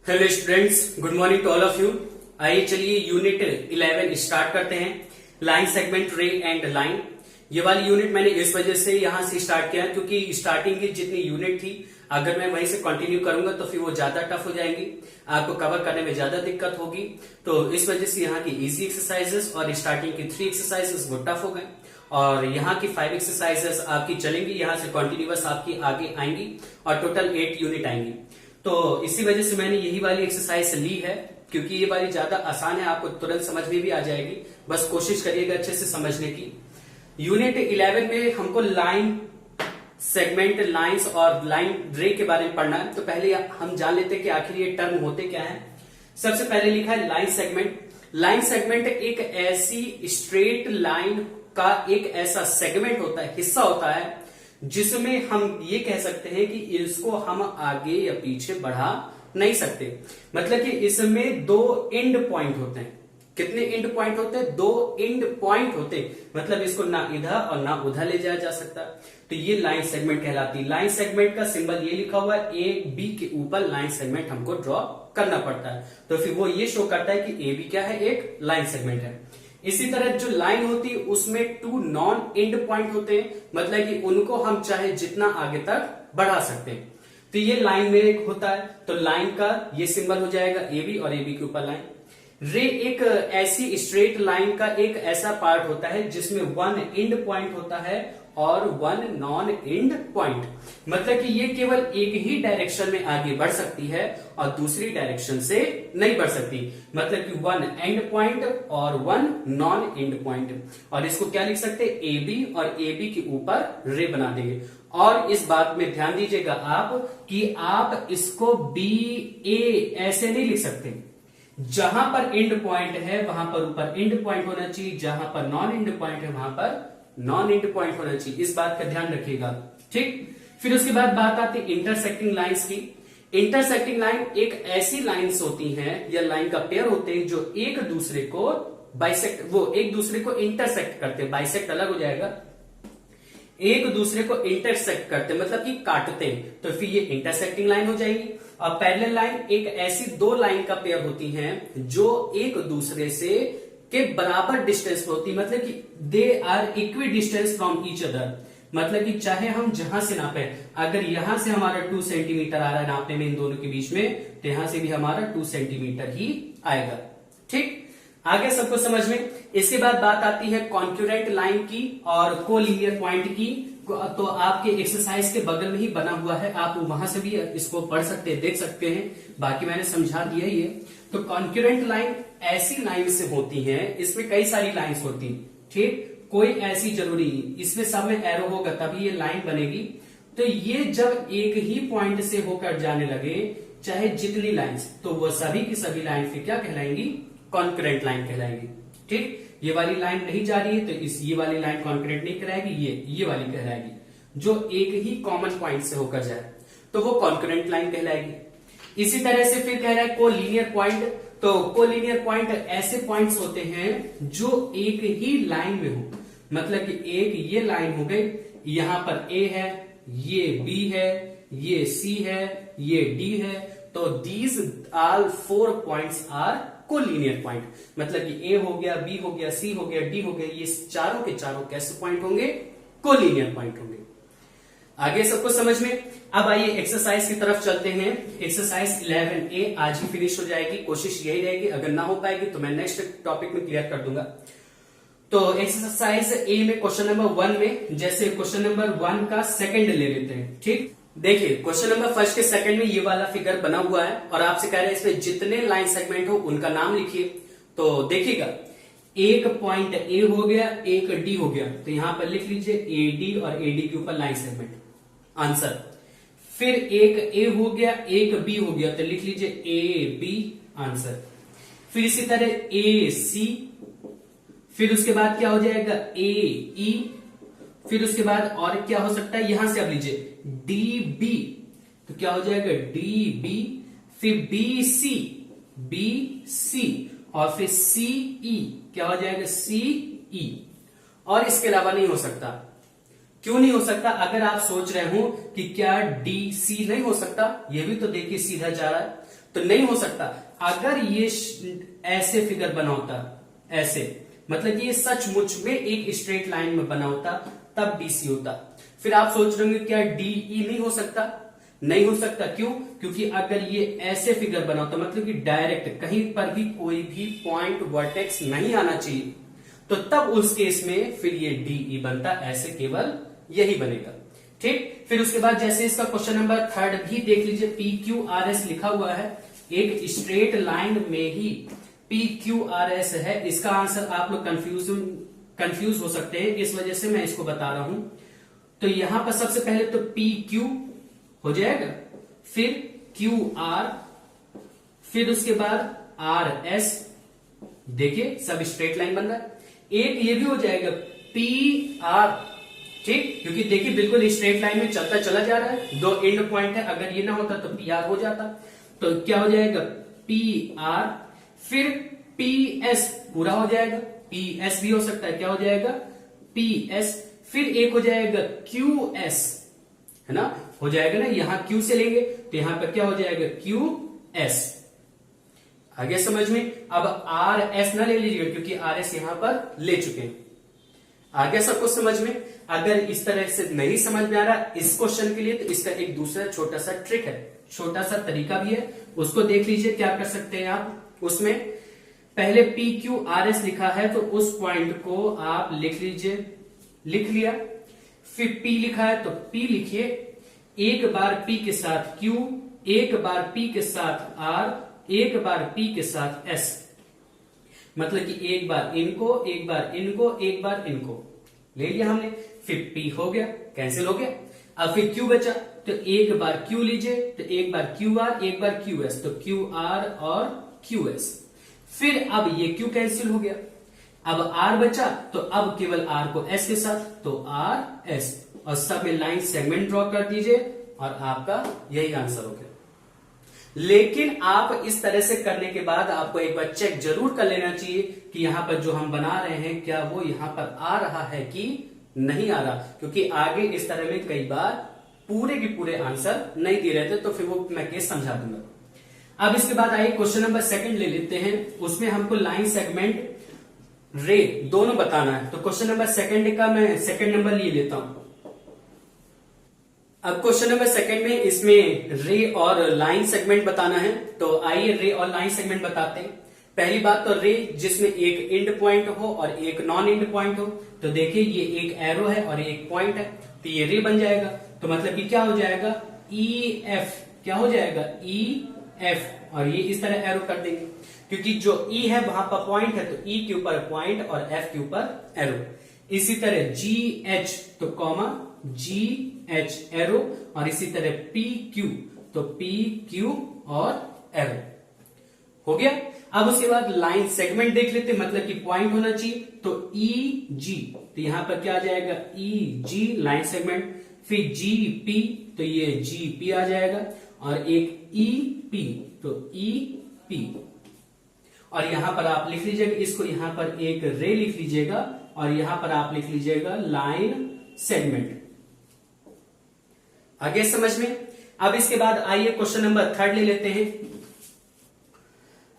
Hello students, good morning to all of you. आइए चलिए unit 11 start करते हैं। Line segment ray and line. ये वाली यूनिट मैंने इस वजह से यहां से स्टार्ट किया क्योंकि स्टार्टिंग की जितनी यूनिट थी अगर मैं वहीं से कंटिन्यू करूंगा तो फिर वो ज्यादा टफ हो जाएंगी, आपको कवर करने में ज्यादा दिक्कत होगी। तो इस वजह से यहाँ की इजी एक्सरसाइजेस और स्टार्टिंग की 3 एक्सरसाइजेस वो टफ हो गए और यहाँ की 5 एक्सरसाइजेस आपकी चलेंगी, यहाँ से कंटिन्यूअस आपकी आगे आएंगी और टोटल 8 यूनिट आएंगी। तो इसी वजह से मैंने यही वाली एक्सरसाइज ली है क्योंकि ये वाली ज्यादा आसान है, आपको तुरंत समझ में भी आ जाएगी। बस कोशिश करिएगा अच्छे से समझने की। यूनिट 11 में हमको लाइन सेगमेंट, लाइंस और लाइन रे के बारे में पढ़ना है। तो पहले हम जान लेते हैं कि आखिर ये टर्म होते क्या है। सबसे पहले लिखा है लाइन सेगमेंट। लाइन सेगमेंट एक ऐसी स्ट्रेट लाइन का एक ऐसा सेगमेंट होता है, हिस्सा होता है जिसमें हम ये कह सकते हैं कि इसको हम आगे या पीछे बढ़ा नहीं सकते। मतलब कि इसमें 2 एंड पॉइंट होते हैं। कितने एंड पॉइंट होते हैं? 2 एंड पॉइंट होते हैं। मतलब इसको ना इधर और ना उधर ले जाया जा सकता। तो ये लाइन सेगमेंट कहलाती है। लाइन सेगमेंट का सिंबल ये लिखा हुआ है, ए बी के ऊपर लाइन सेगमेंट हमको ड्रॉ करना पड़ता है। तो फिर वो ये शो करता है कि ए बी क्या है, एक लाइन सेगमेंट है। इसी तरह जो लाइन होती है उसमें 2 नॉन एंड पॉइंट होते हैं, मतलब कि उनको हम चाहे जितना आगे तक बढ़ा सकते हैं। तो ये लाइन में एक होता है, तो लाइन का ये सिंबल हो जाएगा ए बी और ए बी के ऊपर लाइन। रे एक ऐसी स्ट्रेट लाइन का एक ऐसा पार्ट होता है जिसमें 1 एंड पॉइंट होता है और 1 नॉन एंड पॉइंट। मतलब कि ये केवल एक ही डायरेक्शन में आगे बढ़ सकती है और दूसरी डायरेक्शन से नहीं बढ़ सकती। मतलब कि 1 एंड पॉइंट और 1 नॉन एंड पॉइंट। और इसको क्या लिख सकते हैं? ए बी, और ए बी के ऊपर रे बना देंगे। और इस बात में ध्यान दीजिएगा आप कि आप इसको बी ए ऐसे नहीं लिख सकते। जहां पर एंड पॉइंट है वहां पर ऊपर एंड पॉइंट होना चाहिए, जहां पर नॉन एंड पॉइंट है वहां पर नॉन एंड पॉइंट होना चाहिए। इस बात का ध्यान रखिएगा, ठीक। फिर उसके बाद बात आती है इंटरसेक्टिंग लाइंस की। इंटरसेक्टिंग लाइन एक ऐसी लाइंस होती हैं या लाइन का पेयर होते हैं जो एक दूसरे को बाइसेक्ट, वो एक दूसरे को इंटरसेक्ट करते हैं। बाइसेक्ट अलग हो जाएगा, एक दूसरे को इंटरसेक्ट करते मतलब कि काटते हैं, तो फिर ये इंटरसेक्टिंग लाइन हो जाएगी। और पैरेलल लाइन एक ऐसी 2 लाइन का पेयर होती हैं जो एक दूसरे से के बराबर डिस्टेंस पे होती है, मतलब कि they are equidistance from each other. मतलब कि चाहे हम जहां से नापे, अगर यहां से हमारा 2 सेंटीमीटर आ रहा है नापने में इन दोनों के बीच में, तो यहां से भी हमारा 2 सेंटीमीटर ही आएगा, ठीक। आगे सबको समझ में। इसके बाद बात आती है कॉन्क्यूरेंट लाइन की और कोलिनियर पॉइंट की। तो आपके एक्सरसाइज के बगल में ही बना हुआ है, आप वहां से भी इसको पढ़ सकते हैं, देख सकते हैं। बाकी मैंने समझा दिया ही है। तो कॉन्क्यूरेंट लाइन ऐसी लाइन से होती है, इसमें कई सारी लाइंस होती, ठीक। कोई ऐसी जरूरी नहीं, इसमें सब में एरो होगा तभी ये लाइन बनेगी। तो ये जब एक ही पॉइंट से होकर जाने लगे, चाहे जितनी लाइंस, तो वो सभी की सभी लाइन फिर क्या कहलाएंगी? कॉन्करेंट लाइन कहलाएंगी, ठीक। ये वाली लाइन नहीं जा रही है तो ये वाली लाइन कॉन्करेंट नहीं कहलाएगी, ये वाली कहलाएगी। जो एक ही कॉमन पॉइंट से होकर जाए तो वो कॉन्करेंट लाइन कहलाएगी। इसी तरह से फिर कह रहा है कोलिनियर पॉइंट। तो कोलिनियर पॉइंट ऐसे पॉइंट्स होते हैं जो एक ही लाइन में हो, मतलब कि एक ये लाइन हो गई, यहां पर ए है, ये बी है, ये सी है, ये डी है। तो these all 4 points are collinear point. मतलब कि ए हो गया, बी हो गया, सी हो गया, डी हो गया, ये चारों के चारों कैसे पॉइंट होंगे? कोलिनियर पॉइंट होंगे। आगे सबको समझ में। अब आइए एक्सरसाइज की तरफ चलते हैं। एक्सरसाइज 11A आज ही फिनिश हो जाएगी। कोशिश यही रहेगी, अगर ना हो पाएगी तो मैं नेक्स्ट टॉपिक में क्लियर कर दूंगा। तो एक्सरसाइज ए में क्वेश्चन नंबर 1 में, जैसे क्वेश्चन नंबर 1 का सेकंड ले लेते हैं, ठीक। देखिए क्वेश्चन नंबर फर्स्ट के सेकंड में ये वाला फिगर बना हुआ है और आपसे कह रहे हैं इसमें जितने लाइन सेगमेंट हो उनका नाम लिखिए। तो देखिएगा, एक पॉइंट ए हो गया, एक डी हो गया, तो यहां पर लिख लीजिए ए डी और ए डी के ऊपर लाइन सेगमेंट, आंसर। फिर एक ए हो गया, एक बी हो गया, तो लिख लीजिए ए बी, आंसर। फिर इसी तरह ए सी, फिर उसके बाद क्या हो जाएगा? ए ई, फिर उसके बाद और क्या हो सकता है? यहां से अब लीजिए डी बी, तो क्या हो जाएगा? डी बी, फिर बी सी, बी सी, और फिर सी ई, क्या हो जाएगा? सी ई। और इसके अलावा नहीं हो सकता। क्यों नहीं हो सकता? अगर आप सोच रहे हो कि क्या डी सी नहीं हो सकता, ये भी तो देखिए सीधा जा रहा है, तो नहीं हो सकता। अगर ये ऐसे फिगर बना होता, ऐसे मतलब कि ये सचमुच में एक स्ट्रेट लाइन में बना होता, तब BC होता। फिर आप सोच रहे होंगे क्या DE नहीं हो सकता? नहीं हो सकता। क्यों? क्योंकि अगर ये ऐसे फिगर बना होता, मतलब कि डायरेक्ट कहीं पर भी कोई भी पॉइंट वर्टेक्स नहीं आना चाहिए, तो तब उस केस में फिर ये DE बनता, ऐसे केवल यही बनेगा। ठीक, फिर उसके बाद जैसे इसका क्वेश्चन नंबर 3 भी देख लीजिए, PQRS लिखा हुआ है, एक स्ट्रेट लाइन में ही PQRS है। इसका आंसर आप लोग कंफ्यूज हो सकते हैं, इस वजह से मैं इसको बता रहा हूं। तो यहां पर सबसे पहले तो PQ हो जाएगा, फिर QR, फिर उसके बाद RS, देखिए सब स्ट्रेट लाइन बन रहा है। एक ये भी हो जाएगा PR, ठीक, क्योंकि देखिए बिल्कुल स्ट्रेट लाइन में चलता चला जा रहा है, 2 एंड पॉइंट है, अगर ये ना होता तो PR हो जाता। तो क्या हो जाएगा PR, फिर PS पूरा हो जाएगा, PS भी हो सकता है, क्या हो जाएगा PS, फिर एक हो जाएगा QS, है ना, हो जाएगा ना, यहां Q से लेंगे तो यहां पर क्या हो जाएगा QS। आगे समझ में? अब RS ना ले लीजिएगा क्योंकि RS यहां पर ले चुके हैं। आगे सबको समझ में? अगर इस तरह से नहीं समझ में आ रहा इस क्वेश्चन के लिए, तो इसका एक दूसरा छोटा सा ट्रिक है, छोटा सा तरीका भी है, उसको देख लीजिए। क्या कर सकते हैं आप? उसमें पहले PQRS लिखा है तो उस पॉइंट को आप लिख लीजिए, लिख लिया। फिर P लिखा है तो P लिखिए, एक बार P के साथ Q, एक बार P के साथ R, एक बार P के साथ S, मतलब कि एक बार इनको, एक बार इनको, एक बार इनको ले लिया हमने। फिर P हो गया, कैंसिल हो गया। अब फिर Q बचा, तो एक बार Q लीजिए, तो एक बार QR, एक बार QS, तो QR और QS। फिर अब ये Q कैंसिल हो गया, अब R बचा, तो अब केवल R को S के साथ, तो RS, और सब में लाइन सेगमेंट ड्रॉ कर दीजिए और आपका यही आंसर हो गया। लेकिन आप इस तरह से करने के बाद आपको एक बार चेक जरूर कर लेना चाहिए कि यहां पर जो हम बना रहे हैं क्या वो यहां पर आ रहा है कि नहीं आ रहा, क्योंकि आगे इस तरह में कई बार पूरे के पूरे आंसर नहीं दे रहे थे, तो फिर वो मैं केस समझा दूंगा। अब इसके बाद आइए क्वेश्चन नंबर 2 ले लेते हैं, उसमें हमको लाइन सेगमेंट रे दोनों बताना है। तो क्वेश्चन नंबर 2 का मैं 2nd नंबर ले लेता हूं। अब क्वेश्चन नंबर 2 में इसमें रे और लाइन सेगमेंट बताना है, तो आइए रे और लाइन सेगमेंट बताते हैं। पहली बात तो रे जिसमें एक एंड पॉइंट हो और एक नॉन एंड पॉइंट हो, तो देखिए ये एक एरो है और एक पॉइंट है, तो ये रे बन जाएगा। तो मतलब कि क्या हो जाएगा EF, क्या हो जाएगा EF, और ये इस तरह एरो कर देंगे, क्योंकि जो E है वहां पर पॉइंट है, तो E के ऊपर पॉइंट और F के ऊपर एरो। इसी तरह GH तो कॉमा GH एरो, और इसी तरह PQ तो PQ और एरो हो गया। अब उसके बाद लाइन सेगमेंट देख लेते, मतलब कि पॉइंट होना चाहिए, तो EG, तो यहां पर क्या आ जाएगा EG लाइन सेगमेंट। फिर GP तो ये GP आ जाएगा, और एक EP तो EP, और यहां पर आप लिख लीजिएगा इसको, यहां पर एक रे लिख लीजिएगा और यहां पर आप लिख लीजिएगा लाइन सेगमेंट। आगे समझ में? अब इसके बाद आइए क्वेश्चन नंबर 3 ले लेते हैं।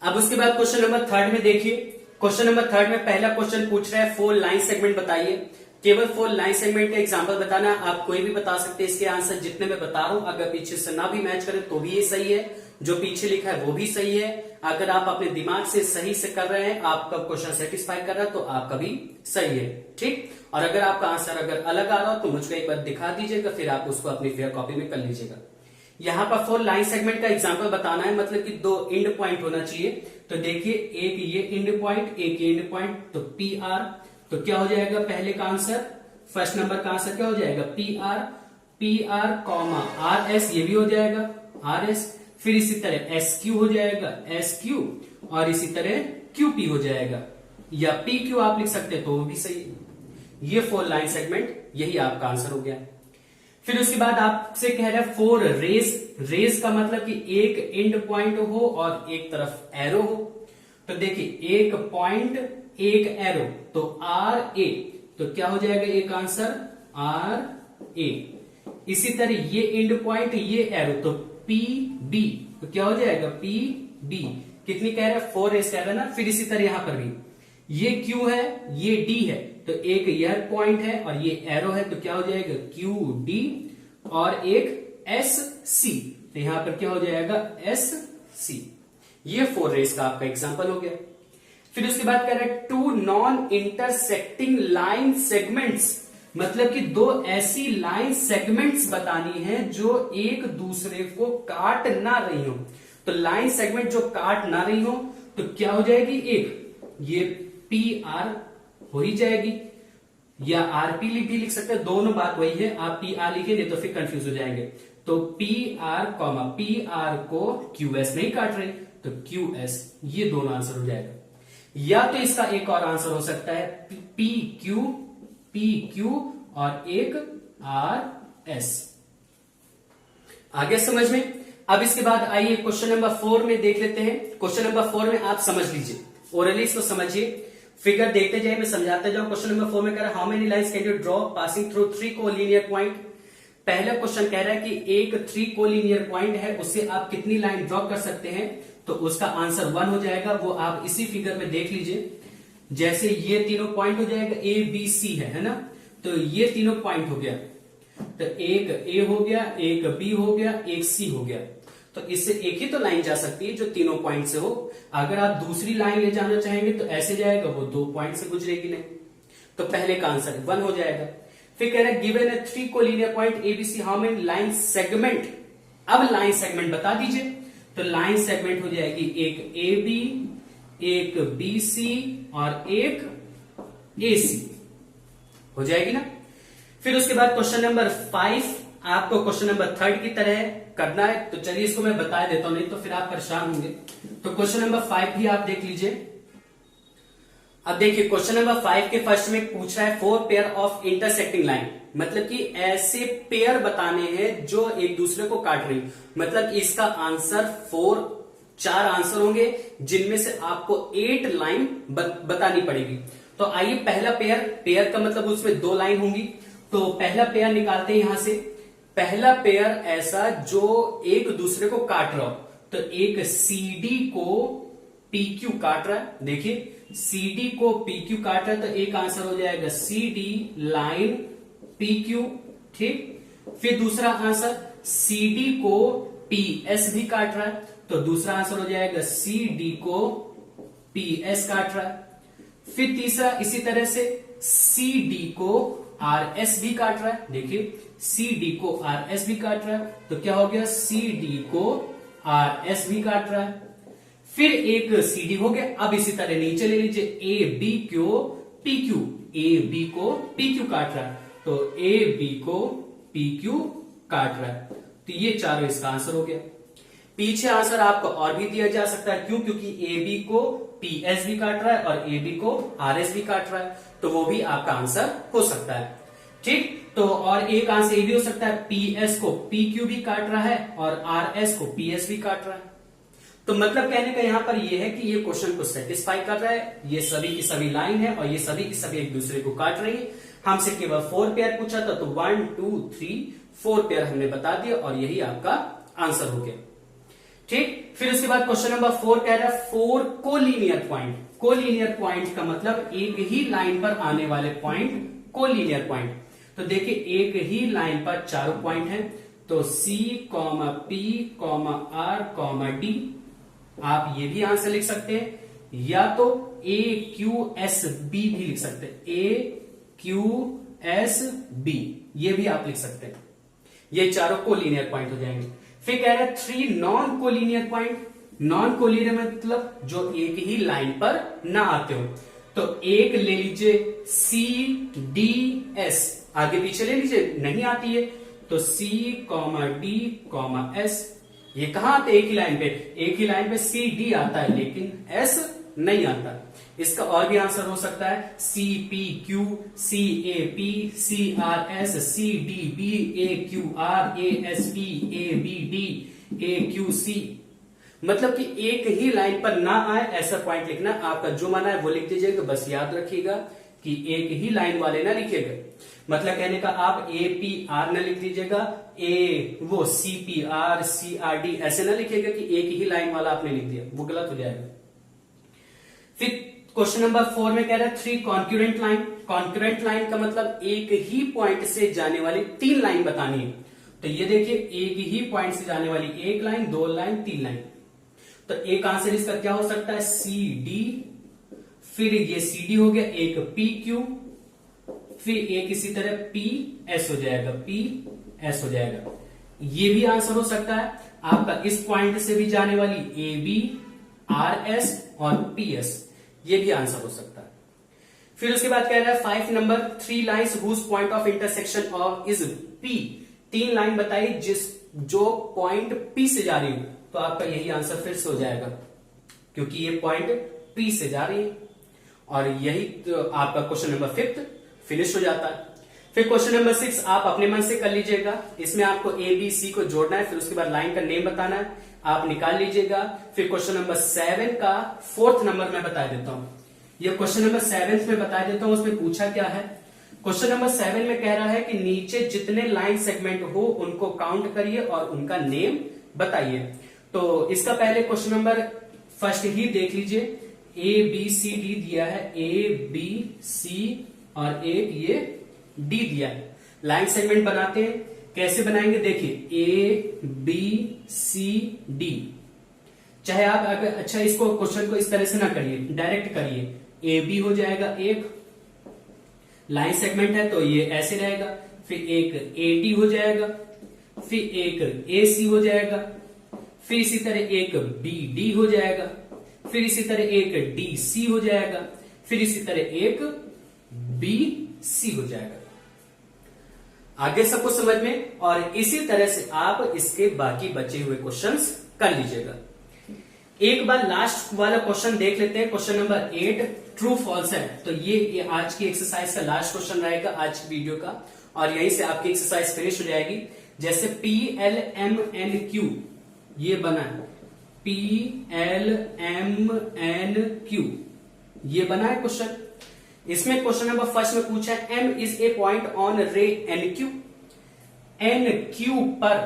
अब उसके बाद क्वेश्चन नंबर 3 में देखिए, क्वेश्चन नंबर 3 में पहला क्वेश्चन पूछ रहा है 4 लाइन सेगमेंट बताइए। केवल 4 लाइन सेगमेंट का एग्जांपल बताना, आप कोई भी बता सकते हैं। इसके आंसर जितने मैं बता रहा हूं, अगर पीछे से ना भी मैच करे तो भी ये सही है, जो पीछे लिखा है वो भी सही है। अगर आप अपने दिमाग से सही से कर रहे हैं, आपका क्वेश्चन सेटिस्फाई कर रहा है, तो आपका भी सही है, ठीक। और अगर आपका आंसर अगर अलग आ रहा हो तो मुझको एक बार दिखा दीजिएगा, फिर आप उसको अपनी फेयर कॉपी में कर लीजिएगा। यहां पर 4 लाइन सेगमेंट का एग्जांपल बताना है, मतलब कि 2 एंड पॉइंट होना चाहिए। तो देखिए एक ये एंड पॉइंट, एक ये एंड पॉइंट, तो PR, तो क्या हो जाएगा पहले का आंसर, फर्स्ट नंबर का आंसर क्या हो जाएगा PR कॉमा RS, ये भी हो जाएगा RS। फिर इसी तरह SQ हो जाएगा SQ, और इसी तरह QP हो जाएगा, या PQ आप लिख सकते हैं तो वो भी सही है। ये 4 लाइन सेगमेंट, यही आपका आंसर हो गया। फिर उसके बाद आपसे कह रहा है 4 रेज का मतलब कि एक एंड पॉइंट हो और एक तरफ एरो हो। तो देखिए एक पॉइंट एक एरो, तो RA, तो क्या हो जाएगा एक आंसर RA। इसी तरह ये एंड पॉइंट ये एरो, तो PB, तो क्या हो जाएगा पी डी, कितनी कह रहा है 4s कह रहा है ना। फिर इसी तरह यहां पर भी ये Q है, ये D है, तो एक यह पॉइंट है और ये एरो है, तो क्या हो जाएगा QD और एक SC, तो यहां पर क्या हो जाएगा SC। ये 4 रेस का आपका एग्जांपल हो गया। फिर उसके बाद कह रहा है two non intersecting line segments, मतलब कि दो ऐसी लाइन सेगमेंट्स बतानी है जो एक दूसरे को काट ना रही हो। तो लाइन सेगमेंट जो काट ना रही हो तो क्या हो जाएगी, एक ये पी आर हो ही जाएगी, या आरपी भी लिख सकते हैं, दोनों बात वही है। आप पी आर लिखेंगे तो फिर कंफ्यूज हो जाएंगे। तो P R comma P R को क्यूएस नहीं काट रही, तो क्यूएस, ये दोनों आंसर हो जाएगा। या तो इसका एक और आंसर हो सकता है पी क्यू और एक आर एस। आगे समझ में। अब इसके बाद आइए क्वेश्चन नंबर 4 में देख लेते हैं। क्वेश्चन नंबर 4 में आप समझ लीजिए, ओरली इसको समझिए, फिगर देखते जाइए, मैं समझाते जाऊं। क्वेश्चन नंबर 4 में कह रहा है how many lines can you draw passing through 3 collinear point. पहला क्वेश्चन कह रहा है कि एक 3 कोलिनियर पॉइंट है, उससे आप कितनी लाइन ड्रॉ कर सकते हैं, तो उसका आंसर 1 हो जाएगा। वो आप इसी फिगर में देख लीजिए। जैसे ये तीनों पॉइंट हो जाएगा, ए बी सी है ना, तो ये तीनों पॉइंट हो गया, तो एक ए हो गया, एक बी हो गया, एक सी हो गया। तो इससे एक ही तो लाइन जा सकती है जो तीनों पॉइंट से हो। अगर आप दूसरी लाइन ले जाना चाहेंगे तो ऐसे जाएगा, वो 2 पॉइंट से गुजरेगी नहीं। तो पहले का आंसर 1 हो जाएगा। फिर कह रहे हैं given A 3 collinear point ABC how many line segment. अब लाइन सेगमेंट बता दीजिए, तो लाइन सेगमेंट हो जाएगी एक ए बी, एक बी सी और एक ए सी हो जाएगी ना। फिर उसके बाद क्वेश्चन नंबर 5 आपको क्वेश्चन नंबर 3 की तरह करना है, तो चलिए इसको मैं बता देता हूं, नहीं तो फिर आप परेशान होंगे। तो क्वेश्चन नंबर 5 भी आप देख लीजिए। अब देखिए क्वेश्चन नंबर 5 के फर्स्ट में पूछ रहा है 4 पेयर ऑफ इंटरसेक्टिंग लाइन, मतलब कि ऐसे पेयर बताने हैं जो एक दूसरे को काट रही, मतलब इसका आंसर 4 आंसर होंगे, जिनमें से आपको 8 लाइन बतानी पड़ेगी। तो आइए पहला पेयर का मतलब उसमें 2 लाइन होंगी, तो पहला पेयर निकालते हैं यहां से। पहला पेयर ऐसा जो एक दूसरे को काट रहा हो, तो एक CD को PQ काट रहा है, देखिए CD को PQ काट रहा है, तो एक आंसर हो जाएगा CD लाइन PQ, ठीक। फिर दूसरा आंसर CD को PS भी काट रहा है, तो दूसरा आंसर हो जाएगा CD को PS काट रहा है। फिर तीसरा इसी तरह से CD को RS भी काट रहा है, देखिए CD को RS भी काट रहा है, तो क्या हो गया CD को RS भी काट रहा है। फिर एक CD हो गया। अब इसी तरह नीचे ले लीजिए AB को PQ, AB को PQ काट रहा है, तो AB को PQ काट रहा है, तो ये चारों इसका आंसर हो गया। पीछे आंसर आपको और भी दिया जा सकता है, क्यों, क्योंकि AB को PS भी काट रहा है और AB को RS भी काट रहा है, तो वो भी आपका आंसर हो सकता है, ठीक। तो और एक आंसर ये भी हो सकता है PS को PQ भी काट रहा है और RS को PS भी काट रहा है। तो मतलब कहने का यहां पर ये है कि ये क्वेश्चन को सेटिस्फाई कर रहा है, ये सभी की सभी लाइन है और ये सभी की सभी एक दूसरे को काट रही है। हमसे केवल 4 पेयर पूछा था, तो 1 2 3 4 पेयर हमने बता दिया और यही आपका आंसर हो गया, ठीक। फिर उसके बाद क्वेश्चन नंबर 4 कह रहा है 4 कोलिनियर पॉइंट। कोलिनियर पॉइंट का मतलब एक ही लाइन पर आने वाले पॉइंट कोलिनियर पॉइंट। तो देखिए एक ही लाइन पर चारों पॉइंट हैं, तो C, P, R, D। आप ये भी आंसर लिख सकते हैं, या तो AQSB भी लिख सकते हैं, AQSB ये भी आप लिख सकते हैं। ये चारों कोलिनियर पॉइंट हो जाएंगे। फिर कह रहे हैं 3 non collinear point. Non collinear मतलब जो एक ही लाइन पर ना आते हो, तो एक ले लीजिए CDS, आगे पीछे ले लीजिए, नहीं आती है, तो C, D, S ये कहां आते एक ही लाइन पे, एक ही लाइन पे CD आता है लेकिन S नहीं आता। इसका और भी आंसर हो सकता है CPQ, CAP, CRS, CDB, AQR, ASP, ABD, AQC, मतलब कि एक ही लाइन पर ना आए ऐसा पॉइंट लिखना। आपका जो माना है वो लिख दीजिएगा, बस याद रखिएगा कि एक ही लाइन वाले ना लिखिएगा। मतलब कहने का आप APR ना लिख दीजिएगा, वो CPR CRD ऐसे ना लिखेगा कि एक ही लाइन वाला आपने लिख दिया, वो गलत हो जाएगा। फिर क्वेश्चन नंबर 4 में कह रहा है 3 कॉन्क्यूरेंट लाइन। कॉन्क्यूरेंट लाइन का मतलब एक ही पॉइंट से जाने वाली 3 लाइन बतानी है। तो ये देखिए, एक ही पॉइंट से जाने वाली 1 लाइन, 2 लाइन, 3 लाइन। तो एक आंसर इसका क्या हो सकता है, CD, फिर ये CD हो गया, एक PQ, फिर एक इसी तरह PS हो जाएगा, PS हो जाएगा। ये भी आंसर हो सकता है आपका इस पॉइंट से भी जाने वाली AB, RS और PS, ये भी आंसर हो सकता है। फिर उसके बाद कह रहा है 5 number 3 lines whose point of intersection of is P। 3 line बताई जो पॉइंट P से जा रही हो, तो आपका यही आंसर फिर से हो जाएगा, क्योंकि ये पॉइंट P से जा रही है। और यही तो आपका क्वेश्चन नंबर 5 फिनिश हो जाता है। फिर क्वेश्चन नंबर 6 आप अपने मन से कर लीजिएगा। इसमें आपको ABC को जोड़ना है, फिर उसके बाद लाइन का नेम बताना है, आप निकाल लीजिएगा। फिर क्वेश्चन नंबर 7 का 4th नंबर मैं बता देता हूं। ये क्वेश्चन नंबर 7 में बता देता हूं, उसमें पूछा क्या है। क्वेश्चन नंबर 7 में कह रहा है कि नीचे जितने लाइन सेगमेंट हो उनको काउंट करिए और उनका नेम बताइए। तो इसका पहले क्वेश्चन नंबर फर्स्ट ही देख लीजिए। ABCD दिया है, ABC और एक ये D दिया है। लाइन सेगमेंट बनाते हैं, कैसे बनाएंगे देखिए, ABCD। चाहे आप अगर अच्छा इसको क्वेश्चन को इस तरह से ना करिए, डायरेक्ट करिए। AB हो जाएगा, एक लाइन सेगमेंट है तो ये ऐसे रहेगा, फिर एक AD हो जाएगा, फिर एक AC हो जाएगा, फिर इसी तरह एक BD हो जाएगा, फिर इसी तरह एक DC हो जाएगा, फिर इसी तरह एक BC हो जाएगा। आगे सबको समझ में, और इसी तरह से आप इसके बाकी बचे हुए क्वेश्चंस कर लीजिएगा। एक बार लास्ट वाला क्वेश्चन देख लेते हैं। क्वेश्चन नंबर 8 ट्रू फॉल्स है। तो ये आज की एक्सरसाइज का लास्ट क्वेश्चन रहेगा आज की वीडियो का, और यहीं से आपकी एक्सरसाइज फिनिश हो जाएगी। जैसे PLMNQ ये बना है, PLMNQ ये बना है क्वेश्चन। इसमें क्वेश्चन नंबर फर्स्ट में पूछा है M is a point on रे NQ। NQ पर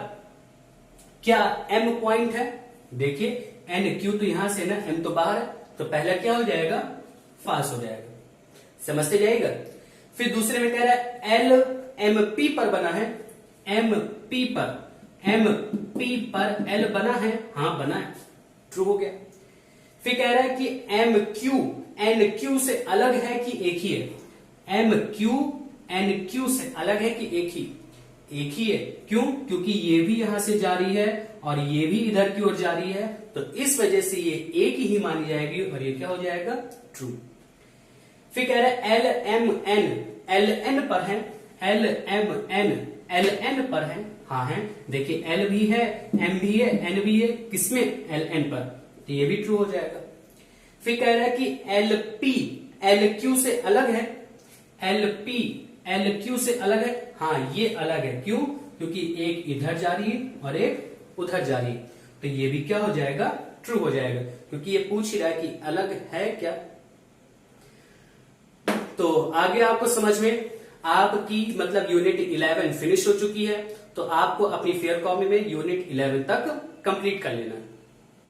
क्या M पॉइंट है? देखिए NQ तो यहां से ना, M तो बाहर है, तो पहला क्या हो जाएगा, फॉल्स हो जाएगा। समझते जाइएगा। फिर दूसरे में कह रहा है LMP पर बना है, MP पर L बना है, हाँ बना है, ट्रू हो गया। फिर कह रहा है कि MQ NQ से अलग है कि एक ही है। MQ NQ से अलग है कि एक ही है। क्यों? क्योंकि ये भी यहां से जा रही है और ये भी इधर की ओर जा रही है, तो इस वजह से ये एक ही मानी जाएगी और ये क्या हो जाएगा, ट्रू। फिर कह रहा है LN पर है, LN पर है, हाँ है। देखिए L भी है, M भी है, N भी है, किसमें, LN पर, तो ये भी ट्रू हो जाएगा। फिर कह रहा है कि LP LQ से अलग है, LP LQ से अलग है, हाँ ये अलग है। क्यों? क्योंकि एक इधर जा रही है और एक उधर जा रही है, तो ये भी क्या हो जाएगा, ट्रू हो जाएगा, क्योंकि ये पूछ ही रहा है कि अलग है क्या। तो आगे आपको समझ में, आपकी मतलब यूनिट 11 फिनिश हो चुकी है, तो आपको अपनी फेयर कॉपी में यूनिट 11 तक कंप्लीट कर लेना है।